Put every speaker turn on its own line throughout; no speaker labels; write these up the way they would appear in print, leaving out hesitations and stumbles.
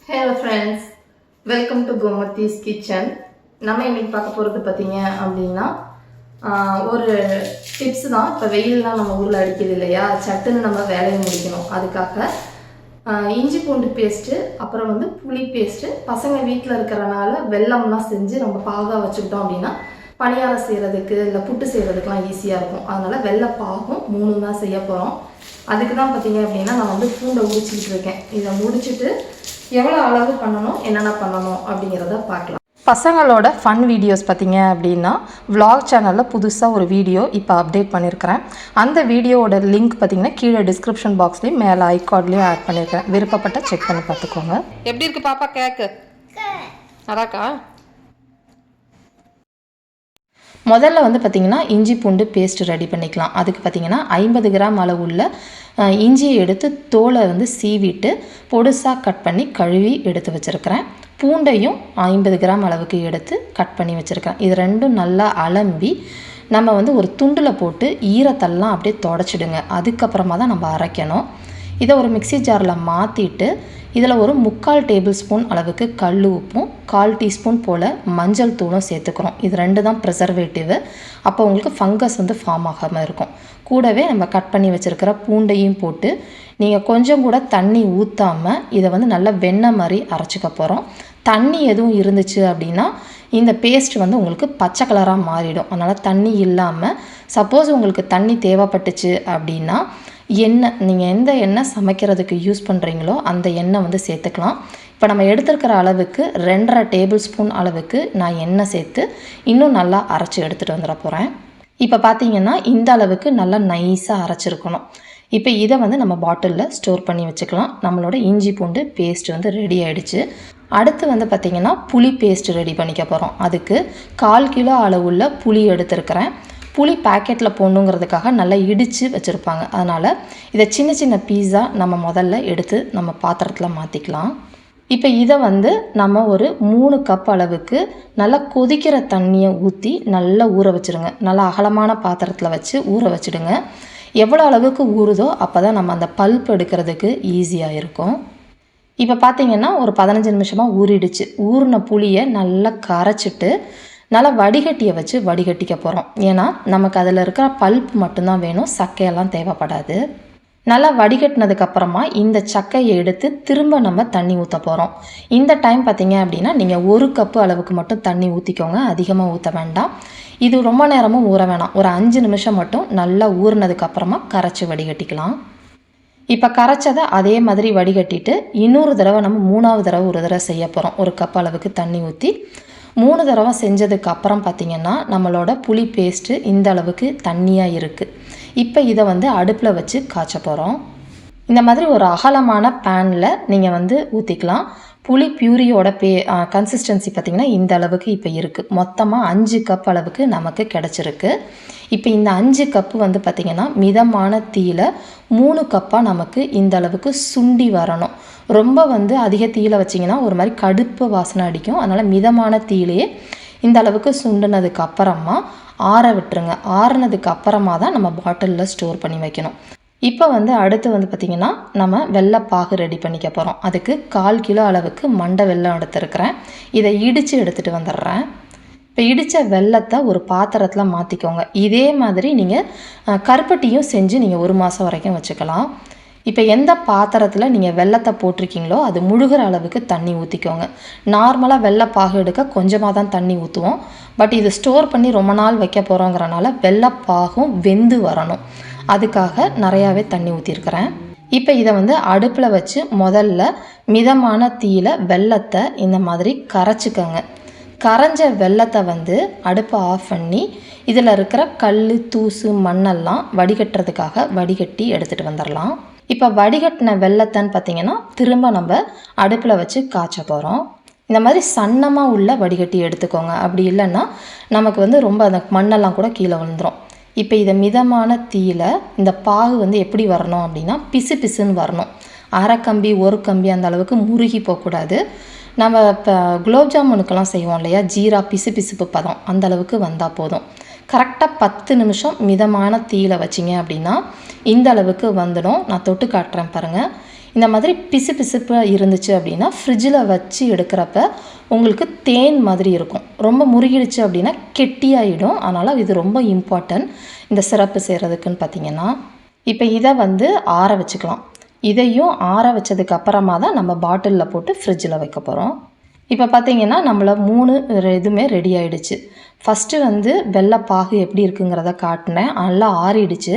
Hello friends, welcome to Gomathi's kitchen. நம்ம இன்னைக்கு பார்க்க போகிறது பார்த்தீங்க அப்படின்னா ஒரு டிப்ஸ் தான். இப்போ வெயில்லாம் நம்ம ஊரில் அடிக்கிறது இல்லையா, சட்டுன்னு நம்ம வேலையை முடிக்கணும். அதுக்காக இஞ்சி பூண்டு பேஸ்ட்டு, அப்புறம் புளி பேஸ்ட்டு, பசங்க வீட்டில் இருக்கிறனால வெல்லம்லாம் செஞ்சு நம்ம பாகாக வச்சுக்கிட்டோம் அப்படின்னா பணியாரம் செய்கிறதுக்கு இல்லை புட்டு செய்கிறதுக்கெலாம் ஈஸியாக இருக்கும். அதனால் வெள்ளை பாகும் 3 தான் செய்ய போகிறோம். அதுக்கு தான் பார்த்தீங்க அப்படின்னா நான் பூண்டை உரிச்சிக்கிட்டு இருக்கேன். இதை முடிச்சுட்டு எவ்வளோ அளவு பண்ணணும், என்னென்ன பண்ணணும் அப்படிங்கிறத பார்க்கலாம். பசங்களோட ஃபன் வீடியோஸ் பார்த்தீங்க அப்படின்னா விளாக் சேனலில் புதுசாக ஒரு வீடியோ இப்போ அப்டேட் பண்ணியிருக்கிறேன். அந்த வீடியோவோட லிங்க் பார்த்தீங்கன்னா கீழே டிஸ்கிரிப்ஷன் பாக்ஸ்லேயும் மேலே ஐகார்ட்லேயும் ஆட் பண்ணியிருக்கேன். விருப்பப்பட்ட செக் பண்ணி பார்த்துக்கோங்க. எப்படி இருக்குது பாப்பா கேக்கு? அதாக்கா முதல்ல பார்த்திங்கன்னா இஞ்சி பூண்டு பேஸ்ட் ரெடி பண்ணிக்கலாம். அதுக்கு பார்த்திங்கன்னா 50 கிராம் அளவுள்ள இஞ்சியை எடுத்து தோலை சீவிட்டு பொடுசாக கட் பண்ணி கழுவி எடுத்து வச்சுருக்கிறேன். பூண்டையும் 50 கிராம் அளவுக்கு எடுத்து கட் பண்ணி வச்சுருக்கேன். இது ரெண்டும் நல்லா அலம்பி நம்ம ஒரு துண்டில் போட்டு ஈரத்தெல்லாம் அப்படியே தொடச்சிடுங்க. அதுக்கப்புறமா தான் நம்ம அரைக்கணும். இதை ஒரு மிக்சி ஜாரில் மாற்றிட்டு இதில் ஒரு 3/4 டேபிள் ஸ்பூன் அளவுக்கு கல் உப்பும் 1/4 டீஸ்பூன் போல் மஞ்சள் தூளும் சேர்த்துக்கிறோம். இது 2 தான் ப்ரிசர்வேட்டிவ். அப்போ உங்களுக்கு ஃபங்கஸ் ஃபார்ம் ஆகாமல் இருக்கும். கூடவே நம்ம கட் பண்ணி வச்சுருக்கிற பூண்டையும் போட்டு நீங்கள் கொஞ்சம் கூட தண்ணி ஊற்றாமல் இதை நல்லா வெண்ணெய் மாதிரி அரைச்சிக்க போகிறோம். தண்ணி எதுவும் இருந்துச்சு அப்படின்னா இந்த பேஸ்ட் உங்களுக்கு பச்சை கலராக மாறிடும். அதனால் தண்ணி இல்லாமல், சப்போஸ் உங்களுக்கு தண்ணி தேவைப்பட்டுச்சு அப்படின்னா எண்ணெய், நீங்கள் எந்த எண்ணெய் சமைக்கிறதுக்கு யூஸ் பண்ணுறீங்களோ அந்த எண்ணெய் சேர்த்துக்கலாம். இப்போ நம்ம எடுத்துருக்கிற அளவுக்கு 2.5 டேபிள் ஸ்பூன் அளவுக்கு நான் எண்ணெய் சேர்த்து இன்னும் நல்லா அரைச்சி எடுத்துகிட்டு வந்துட போகிறேன். இப்போ பார்த்தீங்கன்னா இந்த அளவுக்கு நல்லா நைஸாக அரைச்சிருக்கணும். இப்போ இதை நம்ம பாட்டிலில் ஸ்டோர் பண்ணி வச்சுக்கலாம். நம்மளோட இஞ்சி பூண்டு பேஸ்ட் ரெடி ஆகிடுச்சு. அடுத்து பார்த்திங்கன்னா புளி பேஸ்ட் ரெடி பண்ணிக்க போகிறோம். அதுக்கு 1/4 கிலோ அளவுள்ள புளி எடுத்துருக்கிறேன். புளி பேக்கெட்டில் போடணுங்கிறதுக்காக நல்லா இடித்து வச்சுருப்பாங்க. அதனால் இதை சின்ன சின்ன பீஸாக நம்ம முதல்ல எடுத்து நம்ம பாத்திரத்தில் மாற்றிக்கலாம். இப்போ இதை நம்ம ஒரு 3 கப் அளவுக்கு நல்லா கொதிக்கிற தண்ணியை ஊற்றி நல்லா ஊற வச்சுடுங்க. நல்லா அகலமான பாத்திரத்தில் வச்சு ஊற வச்சுடுங்க. எவ்வளோ அளவுக்கு ஊறுதோ அப்போ தான் நம்ம அந்த பல்ப் எடுக்கிறதுக்கு ஈஸியாக இருக்கும். இப்போ பார்த்திங்கன்னா ஒரு 15 நிமிஷமாக ஊறிடுச்சு. ஊறின புளியை நல்லா கரைச்சிட்டு நல்லா வடிகட்டியை வச்சு வடிகட்டிக்க போகிறோம். ஏன்னா நமக்கு அதில் இருக்கிற பல்ப் மட்டும்தான் வேணும், சக்கையெல்லாம் தேவைப்படாது. நல்லா வடிகட்டினதுக்கப்புறமா இந்த சக்கையை எடுத்து திரும்ப நம்ம தண்ணி ஊற்ற போகிறோம். இந்த டைம் பார்த்திங்க அப்படின்னா நீங்கள் 1 கப்பு அளவுக்கு மட்டும் தண்ணி ஊற்றிக்கோங்க, அதிகமாக ஊற்ற வேண்டாம். இது ரொம்ப நேரமும் ஊற வேணாம். ஒரு 5 நிமிஷம் மட்டும் நல்லா ஊறினதுக்கப்புறமா கரைச்சி வடிகட்டிக்கலாம். இப்போ கரைச்சதை அதே மாதிரி வடிகட்டிட்டு இன்னொரு தடவை நம்ம 3வது தடவை ஒரு தடவை செய்ய போகிறோம். 1 கப் அளவுக்கு தண்ணி ஊற்றி 3 தடவை செஞ்சதுக்கு அப்புறம் பார்த்திங்கன்னா நம்மளோட புளி பேஸ்ட்டு இந்த அளவுக்கு தண்ணியாக இருக்குது. இப்போ இதை அடுப்பில் வச்சு காய்ச்ச போகிறோம். இந்த மாதிரி ஒரு அகலமான பேனில் நீங்கள் ஊற்றிக்கலாம். புளி பியூரியோட கன்சிஸ்டன்சி பார்த்திங்கன்னா இந்த அளவுக்கு இப்போ இருக்குது. மொத்தமாக 5 கப் அளவுக்கு நமக்கு கிடச்சிருக்கு. இப்போ இந்த 5 கப்பு பார்த்திங்கன்னா மிதமான தீயில் 3 கப்பாக நமக்கு இந்த அளவுக்கு சுண்டி வரணும். ரொம்ப அதிக தீயில் வச்சிங்கன்னா ஒரு மாதிரி கடுப்பு வாசனை அடிக்கும். அதனால் மிதமான தீயிலேயே இந்த அளவுக்கு சுண்டினதுக்கு அப்புறமா ஆற விட்டுருங்க. ஆறுனதுக்கு அப்புறமா தான் நம்ம பாட்டிலில் ஸ்டோர் பண்ணி வைக்கணும். இப்போ அடுத்து பார்த்திங்கன்னா நம்ம வெள்ளைப்பாகு ரெடி பண்ணிக்க போகிறோம். அதுக்கு 1/4 கிலோ அளவுக்கு மண்டை வெல்லம் எடுத்துருக்கிறேன். இதை இடித்து எடுத்துகிட்டு வந்துடுறேன். இப்போ இடித்த வெல்லத்தை ஒரு பாத்திரத்தில் மாற்றிக்கோங்க. இதே மாதிரி நீங்கள் கருப்பட்டியும் செஞ்சு நீங்கள் 1 மாதம் வரைக்கும் வச்சுக்கலாம். இப்போ எந்த பாத்திரத்தில் நீங்கள் வெல்லத்தை போட்டிருக்கீங்களோ அது முழுகிற அளவுக்கு தண்ணி ஊற்றிக்கோங்க. நார்மலாக வெள்ளைப்பாகு எடுக்க கொஞ்சமாக தான் தண்ணி ஊற்றுவோம். பட் இது ஸ்டோர் பண்ணி ரொம்ப நாள் வைக்க போகிறோங்கிறனால வெள்ளைப்பாகும் வெந்து வரணும். அதுக்காக நிறையாவே தண்ணி ஊற்றிருக்கிறேன். இப்போ இதை அடுப்பில் வச்சு முதல்ல மிதமான தீயில் வெல்லத்தை இந்த மாதிரி கரைச்சிக்கோங்க. கரைஞ்ச வெல்லத்தை அடுப்பை ஆஃப் பண்ணி இதில் இருக்கிற கல், தூசு, மண்ணெல்லாம் வடிகட்டுறதுக்காக வடிகட்டி எடுத்துகிட்டு வந்துடலாம். இப்போ வடிகட்டின வெல்லத்தைன்னு பார்த்திங்கன்னா திரும்ப நம்ம அடுப்பில் வச்சு காய்ச்ச போகிறோம். இந்த மாதிரி சன்னமாக உள்ள வடிகட்டி எடுத்துக்கோங்க. அப்படி இல்லைன்னா நமக்கு ரொம்ப அந்த மண்ணெல்லாம் கூட கீழே விழுந்துடும். இப்போ இதை மிதமான தீயில் இந்த பாகு எப்படி வரணும் அப்படின்னா பிசு பிசுன்னு வரணும். அரை கம்பி 1 கம்பி அந்த அளவுக்கு முருகி போகக்கூடாது. நம்ம இப்போ குலோப் ஜாமுனுக்கெல்லாம் செய்வோம் இல்லையா, ஜீரா பிசு பிசுப்பு பதம் அந்த அளவுக்கு வந்தால் போதும். கரெக்டாக 10 நிமிஷம் மிதமான தீயில் வச்சிங்க அப்படின்னா இந்த அளவுக்கு வந்துடும். நான் தொட்டு காட்டுறேன் பாருங்கள். இந்த மாதிரி பிசு பிசுப்பாக இருந்துச்சு அப்படின்னா ஃப்ரிட்ஜில் வச்சு எடுக்கிறப்ப உங்களுக்கு தேன் மாதிரி இருக்கும். ரொம்ப முருகிடுச்சு அப்படின்னா கெட்டியாகிடும். அதனால் இது ரொம்ப இம்பார்ட்டன்ட் இந்த சிரப்பு செய்கிறதுக்குன்னு பார்த்தீங்கன்னா. இப்போ இதை வந்து ஆற வச்சுக்கலாம். இதையும் ஆற வச்சதுக்கு அப்புறமா தான் நம்ம பாட்டிலில் போட்டு ஃப்ரிட்ஜில் வைக்க போகிறோம். இப்போ பார்த்தீங்கன்னா நம்மள 3 இதுவுமே ரெடி ஆகிடுச்சு. ஃபஸ்ட்டு வந்து வெள்ளைப்பாகு எப்படி இருக்குங்கிறத காட்டினேன். நல்லா ஆறிடுச்சு.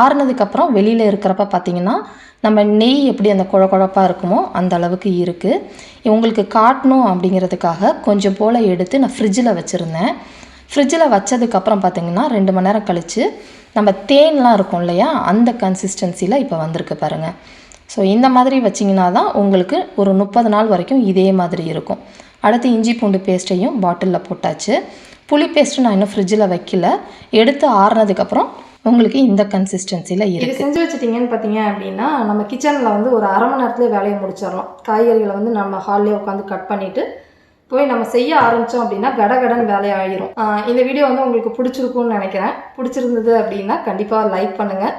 ஆறுனதுக்கப்புறம் வெளியில் இருக்கிறப்ப பார்த்திங்கன்னா நம்ம நெய் எப்படி அந்த குழப்பாக இருக்குமோ அந்த அளவுக்கு இருக்குது. உங்களுக்கு காட்டணும் அப்படிங்கிறதுக்காக கொஞ்சம் போல் எடுத்து நான் ஃப்ரிட்ஜில் வச்சுருந்தேன். ஃப்ரிட்ஜில் வச்சதுக்கப்புறம் பார்த்திங்கன்னா 2 மணி நேரம் கழித்து நம்ம தேன்லாம் இருக்கும் இல்லையா, அந்த கன்சிஸ்டன்சியில் இப்போ வந்திருக்கு பாருங்கள். ஸோ இந்த மாதிரி வச்சிங்கன்னா தான் உங்களுக்கு ஒரு 30 நாள் வரைக்கும் இதே மாதிரி இருக்கும். அடுத்து இஞ்சி பூண்டு பேஸ்ட்டையும் பாட்டிலில் போட்டாச்சு. புளி பேஸ்ட்டு நான் இன்னும் ஃப்ரிட்ஜில் வைக்கல. எடுத்து ஆறுனதுக்கப்புறம் உங்களுக்கு இந்த கன்சிஸ்டன்சியில் இருக்குது.
இது செஞ்சு வச்சுட்டிங்கன்னு பார்த்தீங்க அப்படின்னா நம்ம கிச்சனில் வந்து ஒரு அரை மணி நேரத்துலேயே வேலையை முடிச்சிடலாம். காய்கறிகளை வந்து நம்ம ஹால்லேயே உட்காந்து கட் பண்ணிவிட்டு போய் நம்ம செய்ய ஆரம்பித்தோம் அப்படின்னா கடகடன் வேலையாகிடும். இந்த வீடியோ வந்து உங்களுக்கு பிடிச்சிருக்கும்னு நினைக்கிறேன். பிடிச்சிருந்தது அப்படின்னா கண்டிப்பாக லைக் பண்ணுங்கள்,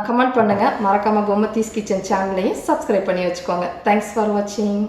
கமெண்ட் பண்ணுங்கள். மறக்காமல் கோமதீஸ் கிச்சன் சேனலையும் சப்ஸ்கிரைப் பண்ணி வச்சுக்கோங்க. தேங்க்ஸ் ஃபார் வாட்சிங்.